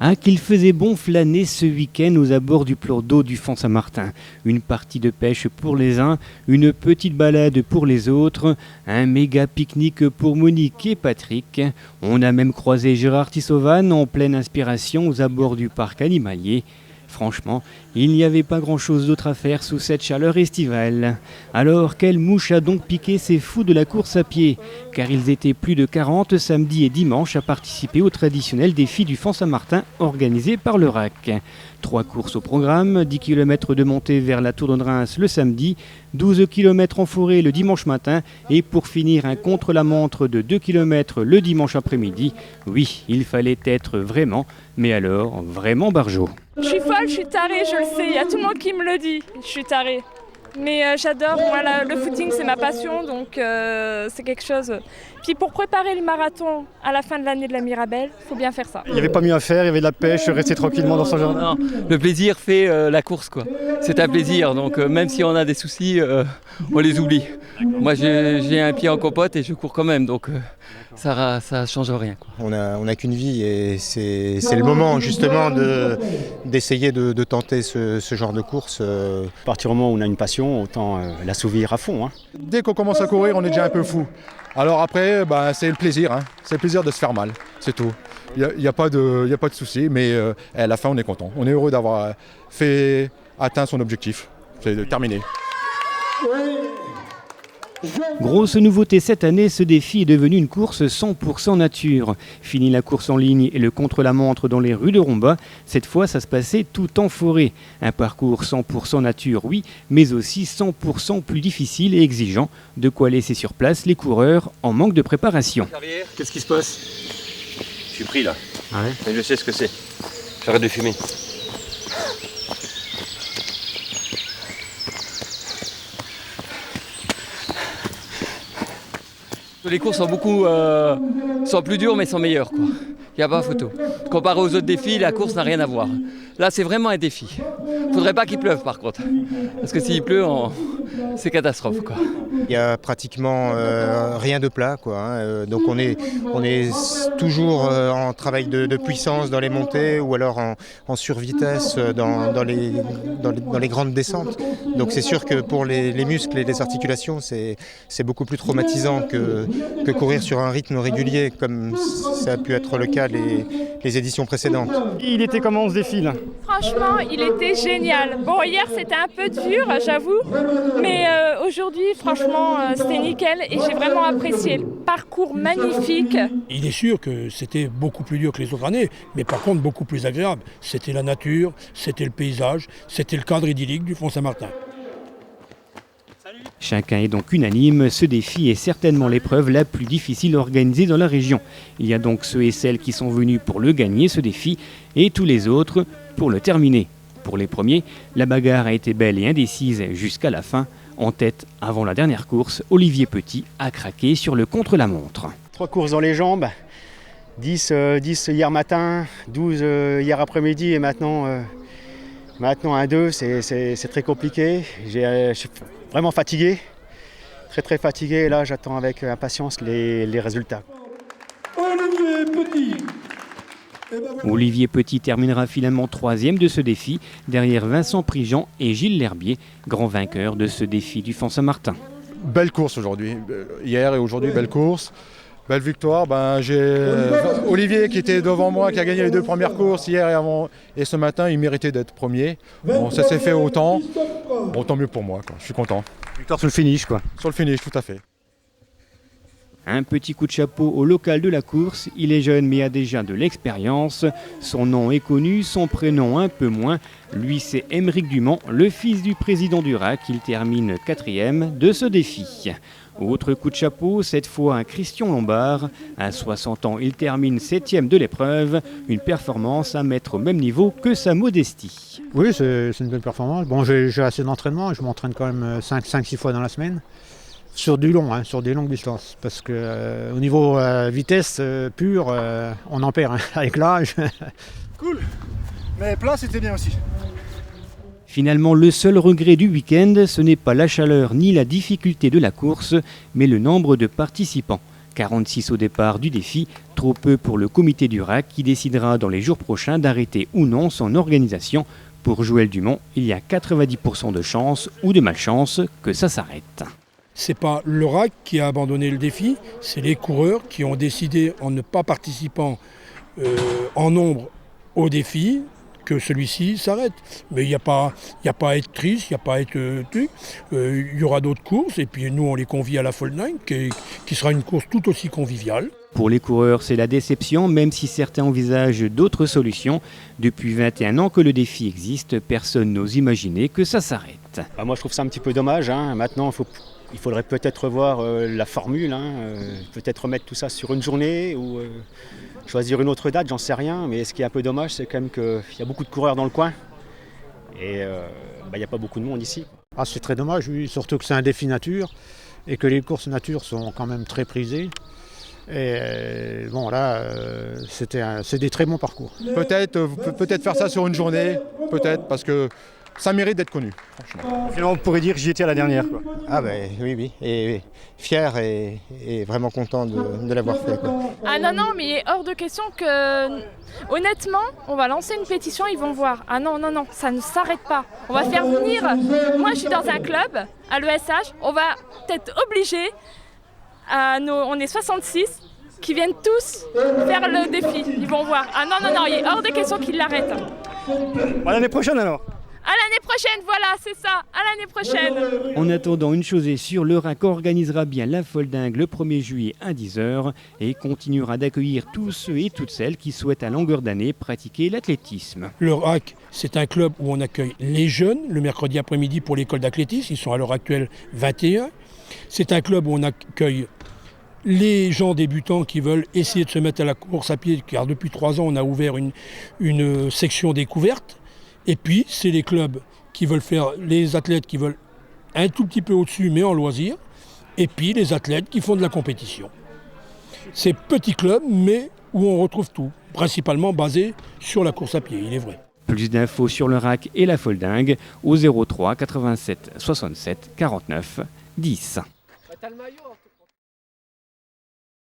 Ah, qu'il faisait bon flâner ce week-end aux abords du plan d'eau du Font Saint-Martin. Une partie de pêche pour les uns, une petite balade pour les autres, un méga pique-nique pour Monique et Patrick. On a même croisé Gérard Tissovan en pleine inspiration aux abords du parc animalier. Franchement, il n'y avait pas grand-chose d'autre à faire sous cette chaleur estivale. Alors, quelle mouche a donc piqué ces fous de la course à pied? Car ils étaient plus de 40 samedi et dimanche à participer au traditionnel défi du Font Saint-Martin organisé par le RAC. 3 courses au programme, 10 km de montée vers la Tour de Reims le samedi, 12 km en forêt le dimanche matin et pour finir un contre-la-montre de 2 km le dimanche après-midi. Oui, il fallait être vraiment, mais alors vraiment barjot. Je suis folle, je suis tarée, je le sais, il y a tout le monde qui me le dit, je suis tarée. Mais j'adore, moi le footing c'est ma passion, donc c'est quelque chose. Puis pour préparer le marathon à la fin de l'année de la Mirabelle, il faut bien faire ça. Il n'y avait pas mieux à faire, il y avait de la pêche, rester tranquillement dans son jardin. Le plaisir fait la course, quoi. C'est un plaisir, donc même si on a des soucis, on les oublie. Moi j'ai un pied en compote et je cours quand même, donc ça change rien, quoi. On a qu'une vie et c'est le moment justement d'essayer de tenter ce genre de course. À partir du moment où on a une passion, autant l'assouvir à fond. Dès qu'on commence à courir, on est déjà un peu fou. Alors après, c'est le plaisir, c'est le plaisir de se faire mal, c'est tout. Il n'y a pas de souci, mais à la fin on est content. On est heureux d'avoir atteint son objectif, c'est terminé. Grosse nouveauté cette année, ce défi est devenu une course 100% nature. Fini la course en ligne et le contre-la-montre dans les rues de Romba. Cette fois, ça se passait tout en forêt. Un parcours 100% nature, oui, mais aussi 100% plus difficile et exigeant. De quoi laisser sur place les coureurs en manque de préparation. Qu'est-ce qui se passe? Je suis pris là, Ah ouais. mais je sais ce que c'est. J'arrête de fumer. Les courses sont plus dures mais sont meilleures, quoi. Il n'y a pas photo. Comparé aux autres défis, la course n'a rien à voir. Là, c'est vraiment un défi. Faudrait pas qu'il pleuve par contre. Parce que s'il pleut, c'est catastrophe, quoi. Il n'y a pratiquement rien de plat, quoi. Donc on est toujours en travail de puissance dans les montées ou alors en survitesse dans les grandes descentes. Donc c'est sûr que pour les muscles et les articulations, c'est beaucoup plus traumatisant que courir sur un rythme régulier comme ça a pu être le cas les éditions précédentes. Il était comment ce défi là? Franchement, il était génial. Bon, hier c'était un peu dur, j'avoue, mais aujourd'hui, franchement, c'était nickel et j'ai vraiment apprécié le parcours magnifique. Il est sûr que c'était beaucoup plus dur que les autres années, mais par contre beaucoup plus agréable. C'était la nature, c'était le paysage, c'était le cadre idyllique du Font Saint-Martin. Chacun est donc unanime, ce défi est certainement l'épreuve la plus difficile organisée dans la région. Il y a donc ceux et celles qui sont venus pour le gagner, ce défi, et tous les autres pour le terminer. Pour les premiers, la bagarre a été belle et indécise jusqu'à la fin. En tête, avant la dernière course, Olivier Petit a craqué sur le contre-la-montre. 3 courses dans les jambes, 10 hier matin, 12 hier après-midi et maintenant un 2, c'est très compliqué. Je suis vraiment fatigué, très fatigué et là j'attends avec impatience les résultats. Olivier Petit terminera finalement 3e de ce défi, derrière Vincent Prigent et Gilles L'Herbier, grand vainqueur de ce défi du Font Saint-Martin. Belle course aujourd'hui, hier et aujourd'hui belle course, belle victoire. J'ai Olivier qui était devant moi, qui a gagné les 2 premières courses hier et avant, et ce matin il méritait d'être premier. Bon, ça s'est fait autant, bon, tant mieux pour moi, quoi. Je suis content. Victoire sur le finish quoi. Sur le finish, tout à fait. Un petit coup de chapeau au local de la course, il est jeune mais a déjà de l'expérience. Son nom est connu, son prénom un peu moins. Lui c'est Aymeric Dumont, le fils du président du RAC, il termine 4e de ce défi. Autre coup de chapeau, cette fois à Christian Lombard. À 60 ans, il termine 7e de l'épreuve, une performance à mettre au même niveau que sa modestie. Oui, c'est une bonne performance. Bon, j'ai assez d'entraînement, je m'entraîne quand même 5-6 fois dans la semaine. Sur du long, sur des longues distances, parce que au niveau vitesse pure, on en perd avec l'âge. Cool, mais plat c'était bien aussi. Finalement, le seul regret du week-end, ce n'est pas la chaleur ni la difficulté de la course, mais le nombre de participants. 46 au départ du défi, trop peu pour le comité du RAC qui décidera dans les jours prochains d'arrêter ou non son organisation. Pour Joël Dumont, il y a 90% de chance ou de malchance que ça s'arrête. C'est pas le RAC qui a abandonné le défi, c'est les coureurs qui ont décidé en ne pas participant en nombre au défi que celui-ci s'arrête. Mais il n'y a pas à être triste, il n'y a pas à être... il y aura d'autres courses et puis nous on les convie à la Folding qui sera une course tout aussi conviviale. Pour les coureurs, c'est la déception, même si certains envisagent d'autres solutions. Depuis 21 ans que le défi existe, personne n'ose imaginer que ça s'arrête. Moi je trouve ça un petit peu dommage. Maintenant il faudrait peut-être revoir la formule, peut-être remettre tout ça sur une journée ou choisir une autre date, j'en sais rien. Mais ce qui est un peu dommage, c'est quand même qu'il y a beaucoup de coureurs dans le coin et il n'y a pas beaucoup de monde ici. C'est très dommage, oui, surtout que c'est un défi nature et que les courses nature sont quand même très prisées. Et bon là, c'est des très bons parcours. Peut-être faire ça sur une journée, peut-être, parce que ça mérite d'être connu, franchement. Finalement, on pourrait dire que j'y étais à la dernière, quoi. Ah ben oui, et fier et vraiment content de l'avoir fait, quoi. Ah non, mais il est hors de question que... Honnêtement, on va lancer une pétition, ils vont voir. Ah non, ça ne s'arrête pas. On va faire venir... Moi, je suis dans un club, à l'ESH, on va être obligés... on est 66 qui viennent tous faire le défi. Ils vont voir. Ah non, il est hors de question qu'ils l'arrêtent. À l'année prochaine alors. À l'année prochaine, voilà, c'est ça. À l'année prochaine. En attendant, une chose est sûre, le RAC organisera bien la Folding le 1er juillet à 10h et continuera d'accueillir tous ceux et toutes celles qui souhaitent à longueur d'année pratiquer l'athlétisme. Le RAC, c'est un club où on accueille les jeunes le mercredi après-midi pour l'école d'athlétisme. Ils sont à l'heure actuelle 21. C'est un club où on accueille les gens débutants qui veulent essayer de se mettre à la course à pied, car depuis 3 ans, on a ouvert une section découverte. Et puis, c'est les clubs qui veulent faire, les athlètes qui veulent un tout petit peu au-dessus, mais en loisir. Et puis, les athlètes qui font de la compétition. C'est petit club, mais où on retrouve tout, principalement basé sur la course à pied, il est vrai. Plus d'infos sur le RAC et la Folding au 03 87 67 49 10.